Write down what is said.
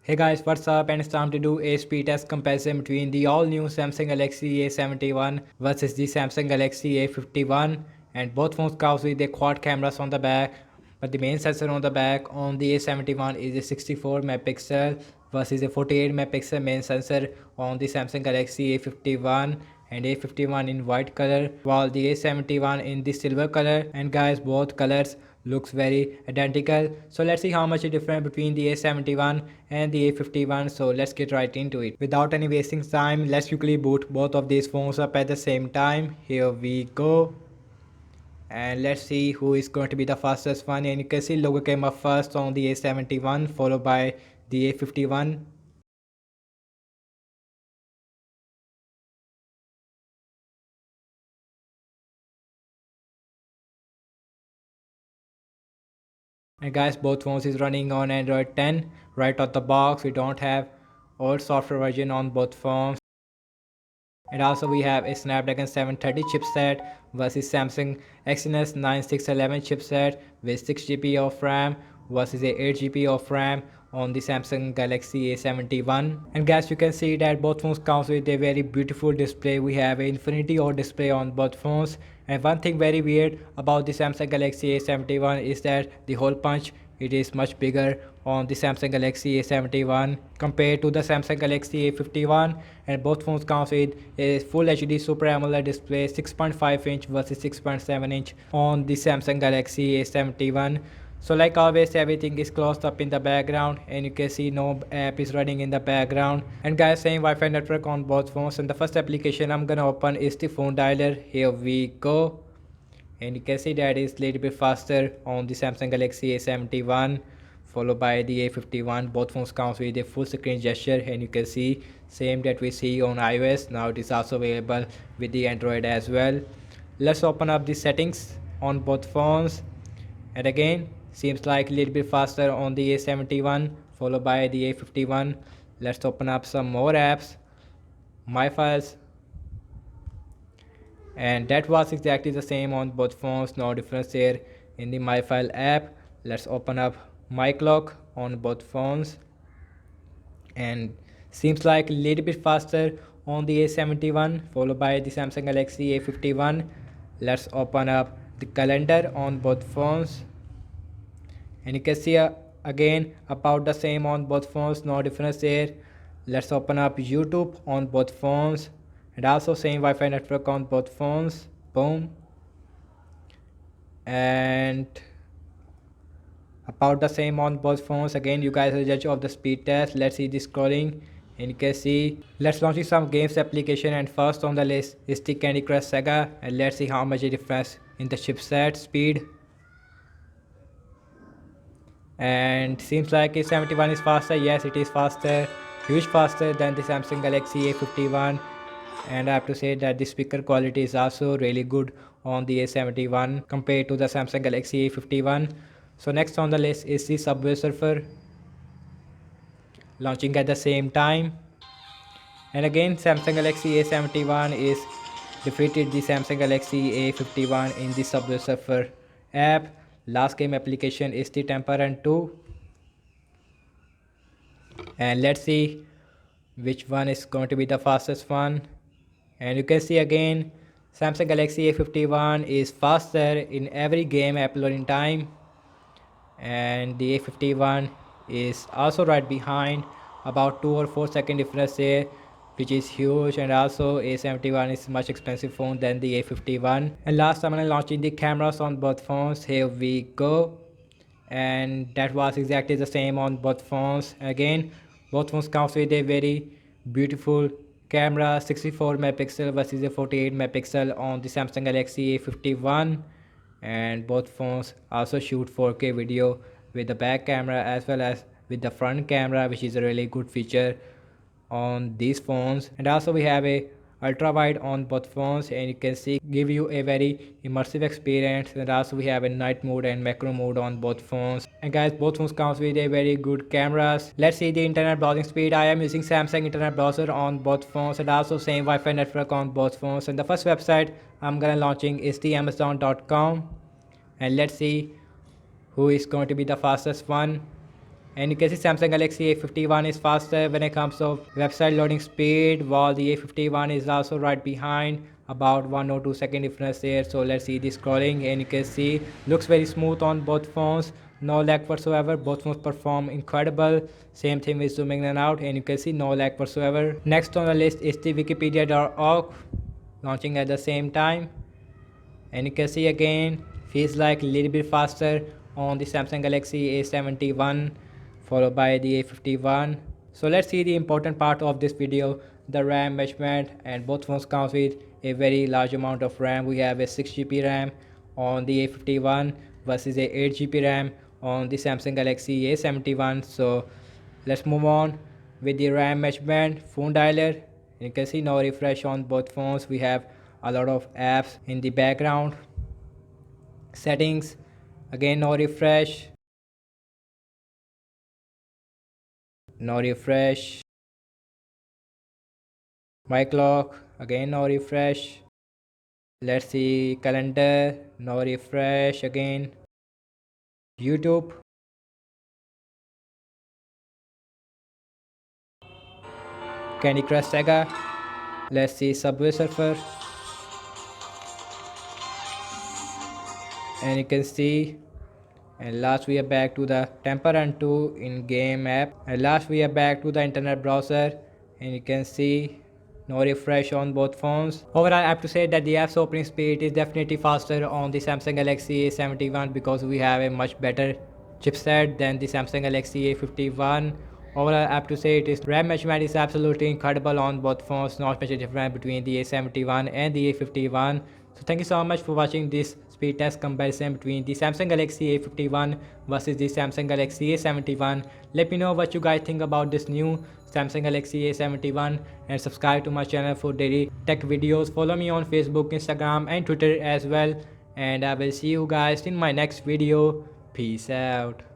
Hey guys, what's up? And it's time to do a speed test comparison between the all new Samsung Galaxy A71 versus the Samsung Galaxy A51. And both phones come with the quad cameras on the back, but the main sensor on the back on the A71 is a 64 megapixel versus a 48 megapixel main sensor on the Samsung Galaxy A51 and A51 in white color, while the A71 in the silver color. And guys, both colors looks very identical. So let's see how much is different between the A71 and the A51. So let's get right into it without any wasting time. Let's quickly boot both of these phones up at the same time. Here we go, and let's see who is going to be the fastest one. And you can see logo came up first on the A71, followed by the A51. And guys, both phones is running on Android 10 right out the box. We don't have old software version on both phones. And also we have a Snapdragon 730 chipset versus Samsung Exynos 9611 chipset with 6 GB of RAM versus a 8 GB of RAM on the Samsung Galaxy A71. And guys, you can see that both phones comes with a very beautiful display. We have an infinity O display on both phones. And one thing very weird about the Samsung Galaxy A71 is that the hole punch, it is much bigger on the Samsung Galaxy A71 compared to the Samsung Galaxy A51. And both phones comes with a full HD Super AMOLED display 6.5 inch versus 6.7 inch on the Samsung Galaxy A71. So like always, everything is closed up in the background, and you can see no app is running in the background. And guys, same Wi-Fi network on both phones. And the first application I'm gonna open is the phone dialer. Here we go. And you can see that is little bit faster on the Samsung Galaxy A71, followed by the A51. Both phones comes with a full screen gesture, and you can see same that we see on iOS. Now it is also available with the Android as well. Let's open up the settings on both phones, and again seems like a little bit faster on the A71 followed by the A51. Let's open up some more apps, my files, and that was exactly the same on both phones, no difference here in the my file app. Let's open up my clock on both phones, and seems like a little bit faster on the A71 followed by the Samsung Galaxy A51. Let's open up the calendar on both phones, and you can see again about the same on both phones, no difference here. Let's open up YouTube on both phones, and also same Wi-Fi network on both phones. Boom. And about the same on both phones. Again, you guys are the judge of the speed test. Let's see the scrolling, and you can see let's launch some games application. And first on the list is the Candy Crush Saga, and let's see how much a difference in the chipset speed. And seems like A71 is faster. Yes, it is faster, huge faster than the Samsung Galaxy A51. And I have to say that the speaker quality is also really good on the A71 compared to the Samsung Galaxy A51. So next on the list is the Subway Surfer, launching at the same time. And again, Samsung Galaxy A71 is defeated the Samsung Galaxy A51 in the Subway Surfer app. Last game application is the Temple Run 2. And let's see which one is going to be the fastest one. And you can see again Samsung Galaxy A51 is faster in every game uploading time, and the A51 is also right behind, about 2 or 4 second difference here, which is huge. And also A71 is much expensive phone than the A51. And last I'm gonna launching the cameras on both phones. Here we go, and that was exactly the same on both phones. Again, both phones comes with a very beautiful camera, 64 megapixel versus a 48 megapixel on the Samsung Galaxy A51. And both phones also shoot 4K video with the back camera as well as with the front camera, which is a really good feature on these phones. And also we have a ultra wide on both phones, and you can see give you a very immersive experience. And also we have a night mode and macro mode on both phones. And guys, both phones comes with a very good cameras. Let's see the internet browsing speed. I am using Samsung internet browser on both phones, and also same Wi-Fi network on both phones. And the first website I'm gonna launching is the Amazon.com, and let's see who is going to be the fastest one. And you can see Samsung Galaxy A51 is faster when it comes to website loading speed, while the A51 is also right behind, about 1 or 2 second difference there. So let's see the scrolling, and you can see looks very smooth on both phones, no lag whatsoever. Both phones perform incredible. Same thing with zooming in and out, and you can see no lag whatsoever. Next on the list is the wikipedia.org, launching at the same time, and you can see again feels like a little bit faster on the Samsung Galaxy A71 followed by the A51. So let's see the important part of this video, the RAM measurement, and both phones comes with a very large amount of RAM. We have a 6 GB RAM on the A51 versus a 8 GB RAM on the Samsung Galaxy A71. So let's move on with the RAM measurement. Phone dialer, you can see no refresh on both phones. We have a lot of apps in the background. Settings, again no refresh, no refresh. My clock, again no refresh. Let's see calendar, no refresh again. YouTube, Candy Crush Saga. Let's see Subway Surfer, and you can see. And last we are back to the Temper Run 2 in-game app. And last we are back to the internet browser, and you can see no refresh on both phones. Overall, I have to say that the app's opening speed is definitely faster on the Samsung Galaxy A71 because we have a much better chipset than the Samsung Galaxy A51. Overall, I have to say it is RAM measurement is absolutely incredible on both phones. Not much difference between the A71 and the A51. So thank you so much for watching this speed test comparison between the Samsung Galaxy A51 versus the Samsung Galaxy A71. Let me know what you guys think about this new Samsung Galaxy A71 and subscribe to my channel for daily tech videos. Follow me on Facebook, Instagram and Twitter as well. And I will see you guys in my next video. Peace out.